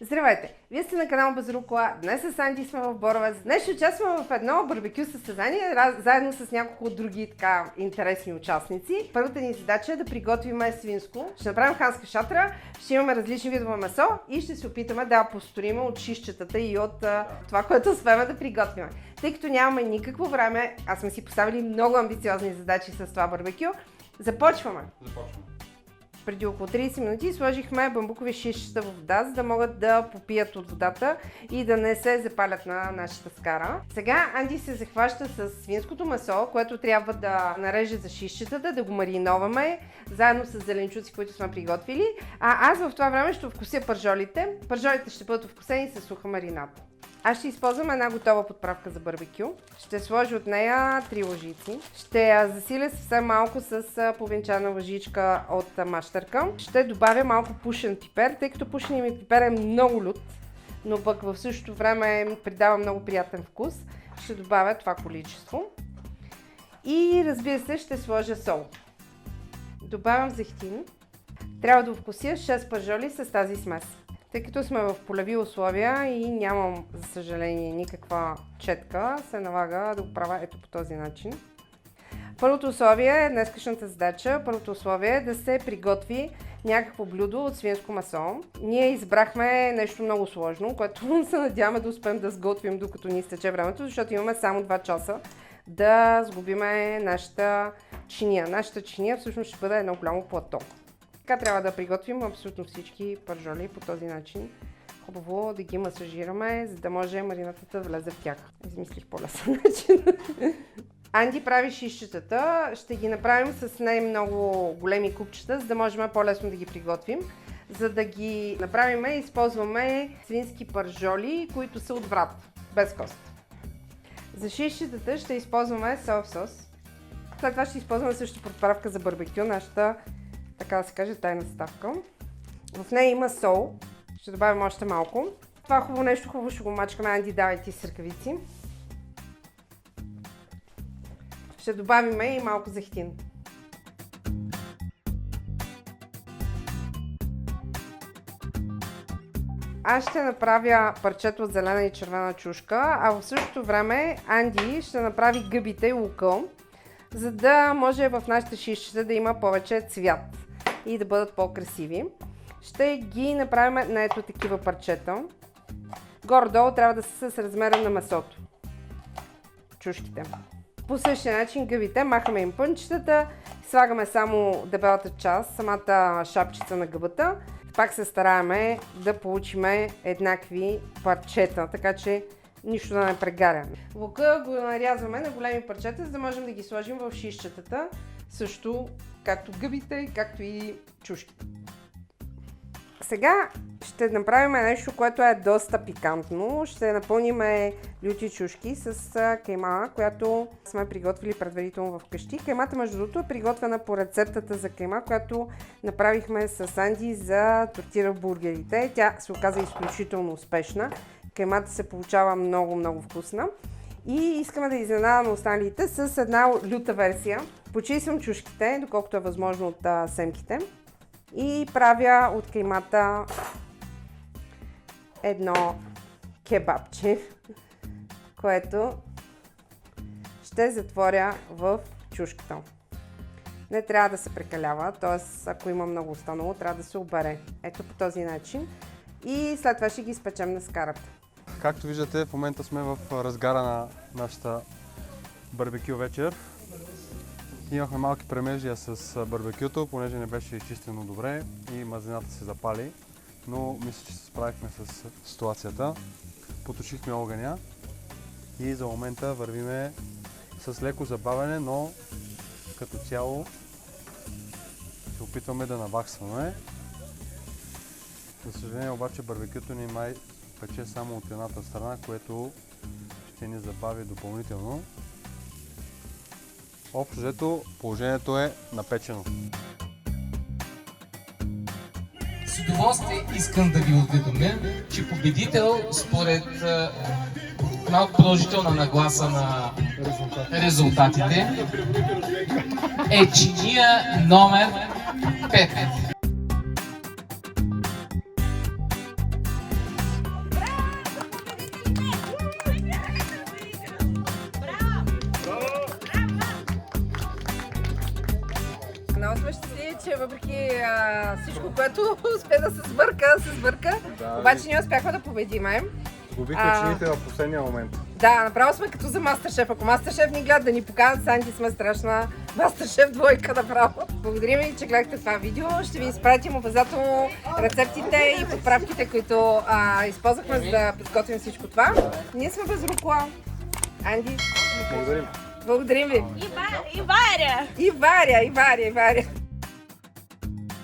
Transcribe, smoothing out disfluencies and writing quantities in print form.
Здравейте! Вие сте на канал Безрукола. Днес с Анди сме в Боровец. Днес ще участваме в едно барбекю състезание, заедно с няколко други така интересни участници. Първата ни задача е да приготвим свинско. Ще направим ханска шатра, ще имаме различни видове месо и ще се опитаме да посториме от шишчетата и от това, което успеем да приготвим. Тъй като нямаме никакво време, аз сме си поставили много амбициозни задачи с това барбекю. Започваме! Преди около 30 минути сложихме бамбукови шишчета в вода, за да могат да попият от водата и да не се запалят на нашата скара. Сега Анди се захваща с свинското месо, което трябва да нареже за шишчетата, да го мариноваме, заедно с зеленчуци, които сме приготвили. А аз в това време ще вкуся пържолите. Пържолите ще бъдат вкусени с суха марината. Аз ще използвам една готова подправка за барбекю. Ще сложа от нея 3 лъжици. Ще я засиля съвсем малко с половинчана лъжичка от мащърка. Ще добавя малко пушен пипер, тъй като пушеният ми пипер е много лют, но пък в същото време придава много приятен вкус. Ще добавя това количество. И разбира се, ще сложа сол. Добавям зехтин. Трябва да вкуся 6 пържоли с тази смес. Тъй като сме в полеви условия и нямам, за съжаление, никаква четка, се налага да го правя ето по този начин. Първото условие е днескашната задача. Първото условие е да се приготви някакво блюдо от свинско месо. Ние избрахме нещо много сложно, което се надяваме да успеем да сготвим докато ни изтече времето, защото имаме само 2 часа да сгубиме нашата чиния. Нашата чиния всъщност ще бъде едно голямо плато. Така трябва да приготвим абсолютно всички пържоли по този начин. Хубаво да ги масажираме, за да може маринатата да влезе в тях. Измислих по-лесен начин. Анди прави шишчетата. Ще ги направим с много големи купчета, за да можем по-лесно да ги приготвим. За да ги направим, използваме свински пържоли, които са от врат, без кост. За шишчетата ще използваме соев сос. След това ще използваме също подправка за барбекю, нашата, така да се каже, тайна съставка. В нея има сол. Ще добавим още малко. Това хубаво нещо, хубаво ще го мачкаме. Анди, давай ти с ръкавици. Ще добавим и малко зехтин. Аз ще направя парчето от зелена и червена чушка, а в същото време Анди ще направи гъбите и лука, за да може в нашите шишчета да има повече цвят и да бъдат по-красиви. Ще ги направим на ето такива парчета. Горе-долу трябва да са с размера на месото. Чушките. По същия начин гъбите, махаме им пънчетата, слагаме само дебелата част, самата шапчица на гъбата. Пак се стараем да получим еднакви парчета, така че нищо да не прегаря. Лука го нарязваме на големи парчета, за да можем да ги сложим в шишчетата, също както гъбите, както и чушките. Сега ще направим нещо, което е доста пикантно. Ще напълним люти чушки с кейма, която сме приготвили предварително вкъщи. Кеймата, между другото, е приготвена по рецептата за кейма, която направихме с Анди за тортира в бургерите. Тя се оказа изключително успешна. Кеймата се получава много вкусна. И искаме да изненадаме останалите с една люта версия. Почиствам чушките, доколкото е възможно от семките. И правя от кеймата едно кебабче, което ще затворя в чушката. Не трябва да се прекалява, т.е. ако има много останало, трябва да се обере. Ето по този начин. И след това ще ги изпечем на скарата. Както виждате, в момента сме в разгара на нашата барбекю вечер. Имахме малки премеждия с барбекюто, понеже не беше изчистено добре и мазнината се запали, но мисля, че се справихме с ситуацията. Потушихме огъня и за момента вървиме с леко забавяне, но като цяло се опитваме да наваксваме. За съжаление обаче барбекюто ни май пече само от едната страна, което ще ни забави допълнително. Общо взето положението е напечено. С удоволствие искам да ви уведомя, че победител според малко продължителна нагласа на резултатите е чиния номер 5. Много сме щастливи, че въпреки всичко, което успе да се сбърка, Да, обаче ние успяхме да победиме. Сгубихме чините в последния момент. Да, направо сме като за Мастершеф. Ако Мастершеф ни гледа да ни поканат, Санди сме страшна Мастершеф двойка направо. Благодарим ви, че гледахте това видео. Ще ви изпратим обязателно рецептите и подправките, които използвахме, за да подготвим всичко това. Ние сме без рукола. Анди, Благодарим. благодарим ви. И Варя! И Варя.